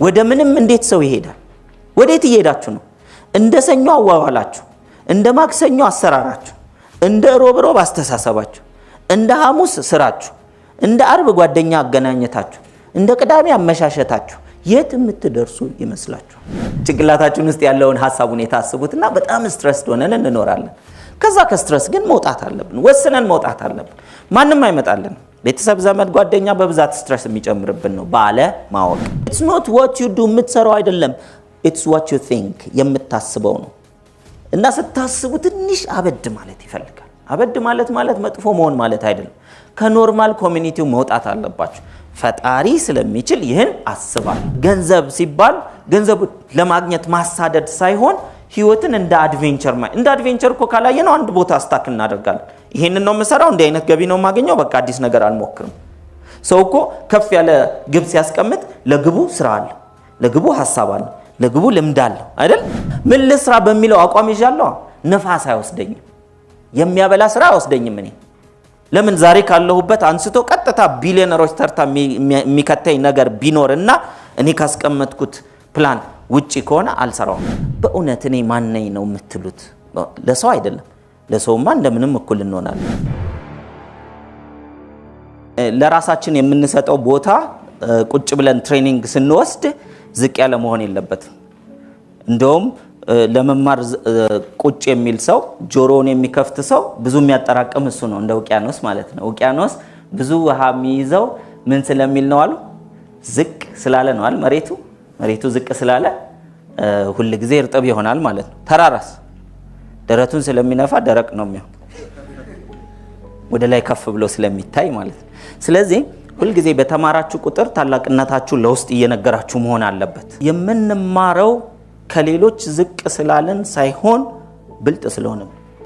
ወደ ምንም እንዴት ሰው ይሄዳል? ወዴት እየሄዳችሁ ነው? እንደ ሰኞ አዋዋላችሁ፣ እንደ ማክሰኞ አሰራራችሁ፣ እንደ ሮብ አስተሳሰባችሁ፣ እንደ ሐሙስ ስራችሁ፣ እንደ አርብ ጓደኛ አገናኘታችሁ፣ እንደ ቅዳሜ አመሻሸታችሁ የት የምትደርሱ ይመስላችሁ? ጭንቅላታችን ውስጥ ያለውን ሐሳብ ሁኔታ አስቡትና በጣም ስትረስ ሆነን እንኖራለን። ከዛ ከስትረስ ግን መውጣት አለብን፣ ወስነን መውጣት አለብን። ማንም አይመጣልን። ቤተሰብ፣ ዘመድ፣ ጓደኛ በብዛት ስትረስ የሚጨምርብን ነው ባለ ማወቅ። it's not what you do የምትሰራው አይደለም፣ it's what you think የምታስበው ነው። እና ስታስቡ ትንሽ አበድ ማለት ይፈልጋል። አበድ ማለት መጥፎ መሆን ማለት አይደለም። ከኖርማል ኮሚኒቲው መውጣት አለባችሁ። ፈጣሪ ስለሚችል ይህን አስባል። ገንዘብ ሲባል ገንዘብ ለማግኘት ማሳደድ ሳይሆን ህይወትን እንደ አድቬንቸር እኮ ካላየ ነው አንድ ቦታ ስታክ እናደርጋለን። ይሄንን ነው የምሰራው፣ እንዲህ አይነት ገቢ ነው የማገኘው፣ በቃ አዲስ ነገር አልሞክርም። ሰው እኮ ከፍ ያለ ግብ ሲያስቀምጥ ለግቡ ስራ አለ፣ ለግቡ ሐሳብ አለ፣ ለግቡ ልምድ አለ አይደል? ምን ልስራ በሚለው አቋም ይዣለሁ። ነፋስ አይወስደኝም፣ የሚያበላ ስራ አይወስደኝም። እኔ ለምን ዛሬ ካለሁበት አንስቶ ቀጥታ ቢሊዮነሮች ተርታ የሚከተኝ ነገር ቢኖርና እኔ ካስቀመጥኩት ፕላን ውጪ ከሆነ አልሰራውም። በእውነት እኔ ማን ነኝ ነው የምትሉት? ለሰው አይደለም። ለሰውማ እንደምንም እኩል እንሆናለን። ለራሳችን የምንሰጠው ቦታ ቁጭ ብለን ትሬኒንግ ስንወስድ ዝቅ ያለ መሆን የለበትም። እንደውም ለመማር ቁጭ የሚል ሰው፣ ጆሮውን የሚከፍት ሰው ብዙ የሚያጠራቅም እሱ ነው። እንደ ውቅያኖስ ማለት ነው። ውቅያኖስ ብዙ ውሃ የሚይዘው ምን ስለሚል ነው አሉ? ዝቅ ስላለ ነው አሉ። መሬቱ ዝቅ ስላለ ሁሉ ጊዜ እርጥብ ይሆናል ማለት ነው። ተራራስ ደረቱን ስለሚነፋ ደረቅ ነው የሚሆን፣ ወደ ላይ ከፍ ብሎ ስለሚታይ ማለት ነው። ስለዚህ ሁሉ ጊዜ በተማራችሁ ቁጥር ታላቅነታችሁ ለውስጥ እየነገራችሁ መሆን አለበት። የምንማረው ከሌሎች ዝቅ ስላለን ሳይሆን ብልጥ ስለሆነ።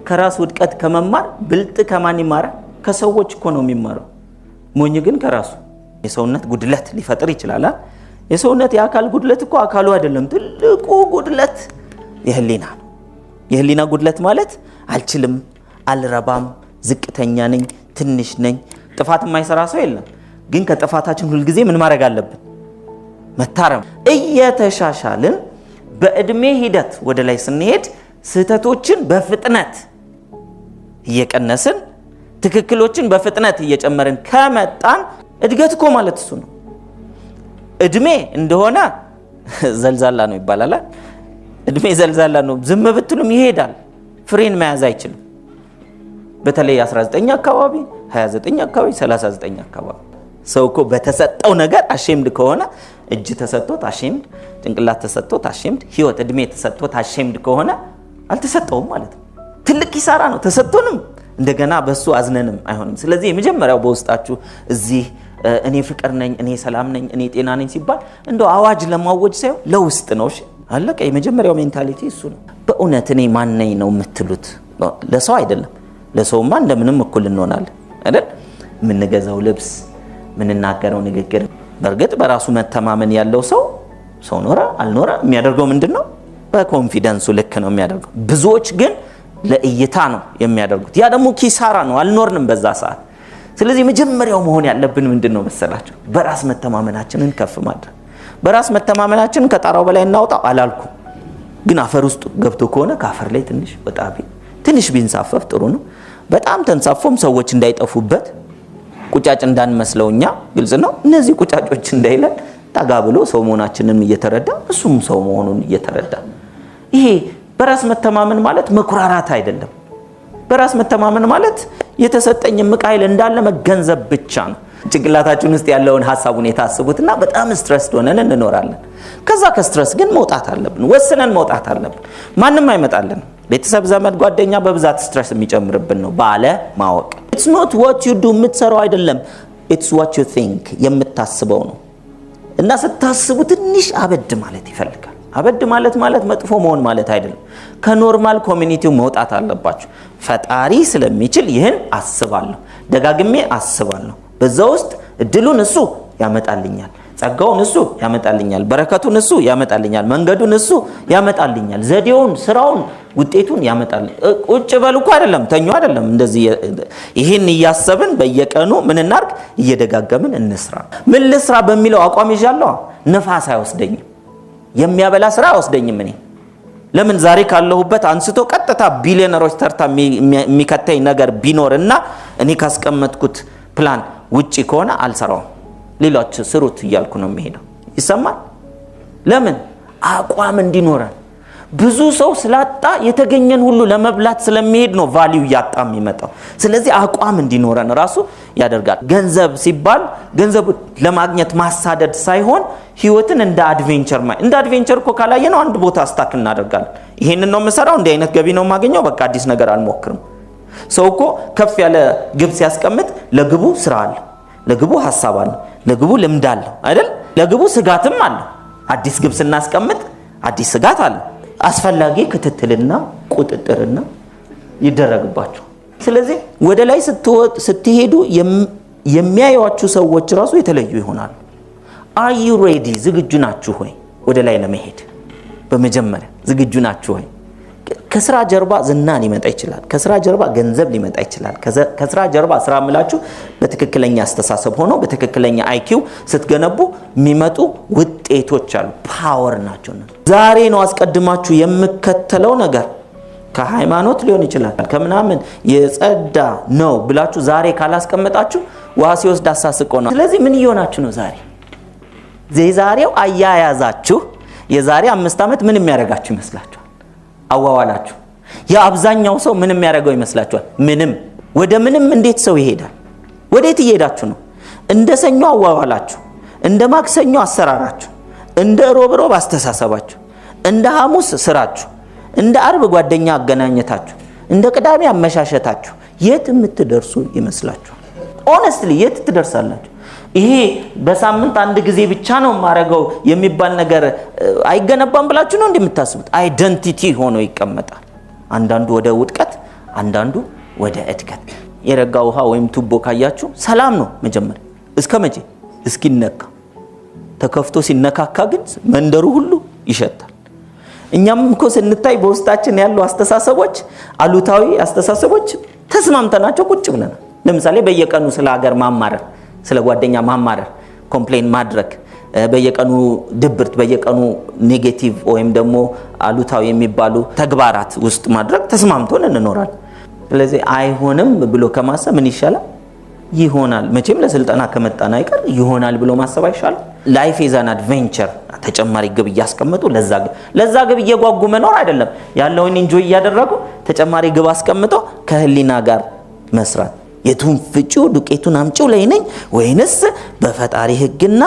ከራስ ውድቀት ከመማር ብልጥ ከማን ይማራል? ከሰዎች እኮ ነው የሚማረው። ሞኝ ግን ከራሱ የሰውነት ጉድለት ሊፈጥር ይችላል። የሰውነት የአካል ጉድለት እኮ አካሉ አይደለም። ትልቁ ጉድለት የህሊና ነው። የህሊና ጉድለት ማለት አልችልም፣ አልረባም፣ ዝቅተኛ ነኝ፣ ትንሽ ነኝ። ጥፋት የማይሰራ ሰው የለም። ግን ከጥፋታችን ሁሉ ጊዜ ምን ማድረግ አለብን? መታረም። እየተሻሻልን በእድሜ ሂደት ወደ ላይ ስንሄድ ስህተቶችን በፍጥነት እየቀነስን ትክክሎችን በፍጥነት እየጨመርን ከመጣን እድገት እኮ ማለት እሱ ነው። እድሜ እንደሆነ ዘልዛላ ነው ይባላል። እድሜ ዘልዛላ ነው። ዝም ብትሉም ይሄዳል። ፍሬን መያዝ አይችልም። በተለይ 19 አካባቢ፣ 29 አካባቢ፣ 39 አካባቢ ሰው እኮ በተሰጠው ነገር አሼምድ ከሆነ እጅ ተሰጥቶት አሼምድ፣ ጭንቅላት ተሰጥቶት አሼምድ፣ ህይወት እድሜ ተሰጥቶት አሼምድ ከሆነ አልተሰጠውም ማለት ነው። ትልቅ ኪሳራ ነው። ተሰጥቶንም እንደገና በሱ አዝነንም አይሆንም። ስለዚህ የመጀመሪያው በውስጣችሁ እዚህ እኔ ፍቅር ነኝ፣ እኔ ሰላም ነኝ፣ እኔ ጤና ነኝ ሲባል እንደው አዋጅ ለማወጅ ሳይሆን ለውስጥ ነው። እሺ አለቀ። የመጀመሪያው ሜንታሊቲ እሱ ነው። በእውነት እኔ ማን ነኝ ነው የምትሉት? ለሰው አይደለም። ለሰውማ እንደምንም እኩል እንሆናለን አይደል? የምንገዛው ልብስ፣ የምንናገረው ንግግር። በእርግጥ በራሱ መተማመን ያለው ሰው ኖረ አልኖረ የሚያደርገው ምንድነው? በኮንፊደንሱ ልክ ነው የሚያደርገው። ብዙዎች ግን ለእይታ ነው የሚያደርጉት። ያ ደግሞ ኪሳራ ነው። አልኖርንም በዛ ሰዓት። ስለዚህ መጀመሪያው መሆን ያለብን ምንድነው መሰላችሁ? በራስ መተማመናችንን ከፍ ማድረግ። በራስ መተማመናችንን ከጣራው በላይ እናውጣው አላልኩም፣ ግን አፈር ውስጥ ገብቶ ከሆነ ከአፈር ላይ ትንሽ ቢንሳፈፍ ጥሩ ነው። በጣም ተንሳፎም ሰዎች እንዳይጠፉበት ቁጫጭ እንዳንመስለው እኛ ግልጽ ነው። እነዚህ ቁጫጮች እንዳይለን ጠጋ ብሎ ሰው መሆናችንን እየተረዳ እሱም ሰው መሆኑን እየተረዳ። ይሄ በራስ መተማመን ማለት መኩራራት አይደለም። በራስ መተማመን ማለት የተሰጠኝ ምቃይል እንዳለ መገንዘብ ብቻ ነው። ጭንቅላታችን ውስጥ ያለውን ሐሳብ ሁኔታ አስቡትና በጣም ስትረስ ሆነን እንኖራለን። ከዛ ከስትረስ ግን መውጣት አለብን፣ ወስነን መውጣት አለብን። ማንም አይመጣልን። ቤተሰብ፣ ዘመድ፣ ጓደኛ በብዛት ስትረስ የሚጨምርብን ነው ባለ ማወቅ። it's not what you do የምትሰራው አይደለም፣ it's what you think የምታስበው ነው። እና ስታስቡ ትንሽ አበድ ማለት ይፈልጋል። አበድ ማለት መጥፎ መሆን ማለት አይደለም። ከኖርማል ኮሚኒቲው መውጣት አለባችሁ። ፈጣሪ ስለሚችል ይህን አስባለሁ፣ ደጋግሜ አስባለሁ። በዛ ውስጥ እድሉን እሱ ያመጣልኛል። ጸጋውን እሱ ያመጣልኛል፣ በረከቱን እሱ ያመጣልኛል፣ መንገዱን እሱ ያመጣልኛል፣ ዘዴውን፣ ስራውን፣ ውጤቱን ያመጣልኝ። ቁጭ በሉ እኮ አይደለም፣ ተኙ አይደለም። እንደዚህ ይሄን እያሰብን በየቀኑ ምን እናርግ? እየደጋገምን እንስራ። ምን ልስራ በሚለው አቋም ይዣለሁ። ነፋስ አይወስደኝም፣ የሚያበላ ስራ አይወስደኝም። እኔ ለምን ዛሬ ካለሁበት አንስቶ ቀጥታ ቢሊዮነሮች ተርታ የሚከተኝ ነገር ቢኖርና እኔ ካስቀመጥኩት ፕላን ውጪ ከሆነ አልሰራውም። ሌሎች ስሩት እያልኩ ነው የሚሄደው። ይሰማል? ለምን? አቋም እንዲኖረን። ብዙ ሰው ስላጣ የተገኘን ሁሉ ለመብላት ስለሚሄድ ነው ቫልዩ ያጣ የሚመጣው። ስለዚህ አቋም እንዲኖረን ራሱ ያደርጋል። ገንዘብ ሲባል ገንዘብ ለማግኘት ማሳደድ ሳይሆን ህይወትን እንደ አድቬንቸር እንደ አድቬንቸር እኮ ካላየነው አንድ ቦታ ስታክ እናደርጋለን። ይሄንን ነው የምሰራው፣ እንዲህ አይነት ገቢ ነው የማገኘው፣ በቃ አዲስ ነገር አልሞክርም። ሰው እኮ ከፍ ያለ ግብ ሲያስቀምጥ ለግቡ ስራ አለ፣ ለግቡ ሐሳብ አለ፣ ለግቡ ልምድ አለ አይደል? ለግቡ ስጋትም አለ። አዲስ ግብ ስናስቀምጥ አዲስ ስጋት አለ። አስፈላጊ ክትትልና ቁጥጥርና ይደረግባችሁ። ስለዚህ ወደ ላይ ስትሄዱ የሚያዩዋችሁ ሰዎች ራሱ የተለዩ ይሆናሉ። are you ready? ዝግጁ ናችሁ ሆይ ወደ ላይ ለመሄድ? በመጀመሪያ ዝግጁ ናችሁ ሆይ? ከስራ ጀርባ ዝና ሊመጣ ይችላል፣ ከስራ ጀርባ ገንዘብ ሊመጣ ይችላል። ከስራ ጀርባ ስራ ምላችሁ በትክክለኛ አስተሳሰብ ሆኖ በትክክለኛ አይኪው ስትገነቡ የሚመጡ ውጤቶች አሉ። ፓወር ናቸው። ዛሬ ነው አስቀድማችሁ የምከተለው ነገር ከሃይማኖት ሊሆን ይችላል ከምናምን የጸዳ ነው ብላችሁ ዛሬ ካላስቀመጣችሁ ውሃ ሲወስድ አሳስቆ ነው። ስለዚህ ምን እየሆናችሁ ነው? ዛሬው አያያዛችሁ የዛሬ 5 ዓመት ምን የሚያደርጋችሁ ይመስላችኋል? አዋዋላችሁ የአብዛኛው ሰው ምን የሚያደርገው ይመስላችኋል? ምንም። ወደ ምንም እንዴት ሰው ይሄዳል? ወዴት እየሄዳችሁ ነው? እንደ ሰኞ አዋዋላችሁ፣ እንደ ማክሰኞ አሰራራችሁ፣ እንደ ሮብ አስተሳሰባችሁ፣ እንደ ሐሙስ ስራችሁ፣ እንደ አርብ ጓደኛ አገናኘታችሁ፣ እንደ ቅዳሜ አመሻሸታችሁ የት የምትደርሱ ይመስላችኋል? ኦነስትሊ የት ትደርሳላችሁ? ይሄ በሳምንት አንድ ጊዜ ብቻ ነው ማረጋው የሚባል ነገር አይገነባም ብላችሁ ነው እንደምታስቡት? አይደንቲቲ ሆኖ ይቀመጣል። አንዳንዱ ወደ ውድቀት፣ አንዳንዱ ወደ እድገት። የረጋ ውሃ ወይም ቱቦ ካያችሁ ሰላም ነው መጀመሪያ። እስከ መቼ? እስኪነካ። ተከፍቶ ሲነካካ ግን መንደሩ ሁሉ ይሸታል። እኛም እኮ ስንታይ በውስጣችን ያሉ አስተሳሰቦች፣ አሉታዊ አስተሳሰቦች ተስማምተናቸው ቁጭ ብለናል። ለምሳሌ በየቀኑ ስለ ሀገር ማማረር፣ ስለ ጓደኛ ማማረር፣ ኮምፕሌን ማድረግ፣ በየቀኑ ድብርት፣ በየቀኑ ኔጌቲቭ ወይም ደግሞ አሉታዊ የሚባሉ ተግባራት ውስጥ ማድረግ ተስማምቶን እንኖራለን። ስለዚህ አይሆንም ብሎ ከማሰብ ምን ይሻላል? ይሆናል። መቼም ለስልጠና ከመጣና አይቀር ይሆናል ብሎ ማሰብ አይሻልም? ላይፍ ኢዝ አን አድቬንቸር። ተጨማሪ ግብ እያስቀመጡ ለዛ ግብ እየጓጉ መኖር አይደለም። ያለውን ኢንጆይ እያደረጉ ተጨማሪ ግብ አስቀምጦ ከህሊና ጋር መስራት። የቱን ፍጪው ዱቄቱን አምጪው ላይ ነኝ ወይንስ በፈጣሪ ህግና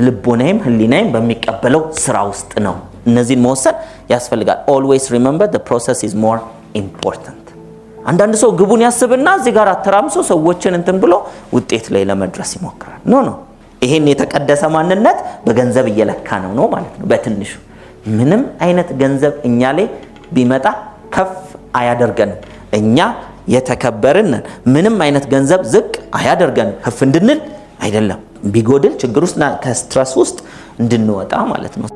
ልቦናዬም ህሊናዬም በሚቀበለው ስራ ውስጥ ነው? እነዚህን መወሰን ያስፈልጋል። always remember the process is more important። አንዳንድ ሰው ግቡን ያስብና እዚህ ጋር አተራምሶ ሰዎችን እንትን ብሎ ውጤት ላይ ለመድረስ ይሞክራል። ኖ ይሄን የተቀደሰ ማንነት በገንዘብ እየለካ ነው ማለት ነው። በትንሹ ምንም አይነት ገንዘብ እኛ ላይ ቢመጣ ከፍ አያደርገንም። እኛ የተከበርን ምንም አይነት ገንዘብ ዝቅ አያደርገንም። ከፍ እንድንል አይደለም፣ ቢጎድል ችግር ውስጥ ከስትረስ ውስጥ እንድንወጣ ማለት ነው።